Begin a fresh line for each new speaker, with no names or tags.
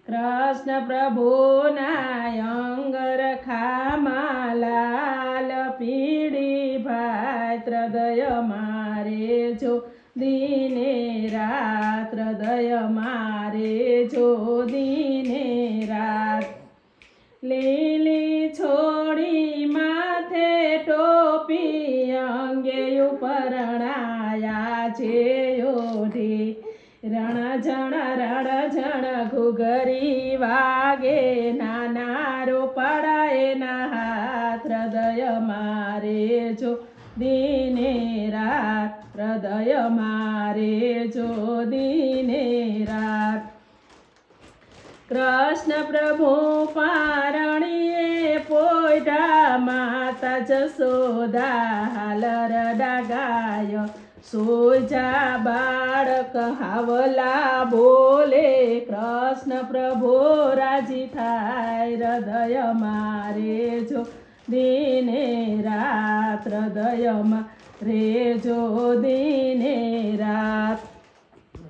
કૃષ્ણ પ્રભુના અંગરખામાં લાલ પીળી ભાત હૃદય મારે જો દિને રાત હૃદય મારે જો દિને રાત લીલી છોડી માથે ટોપી અંગે ઉપરણાયા છે ઓઢી રણઝણ ઘૂઘરી વાગે નાના રોપાડા એના હાથ હૃદય મારે જો દિને રાત હૃદય મારે જો દિને રાત કૃષ્ણ પ્રભુ પારણીએ પોઈઢા માતા જશોદા હાલરડા ગાય સોજા બાળક હાવલા બોલે કૃષ્ણ પ્રભુ રાજી થાય હૃદય મારે જો દિને રાત હૃદય મારે જો દિને રાત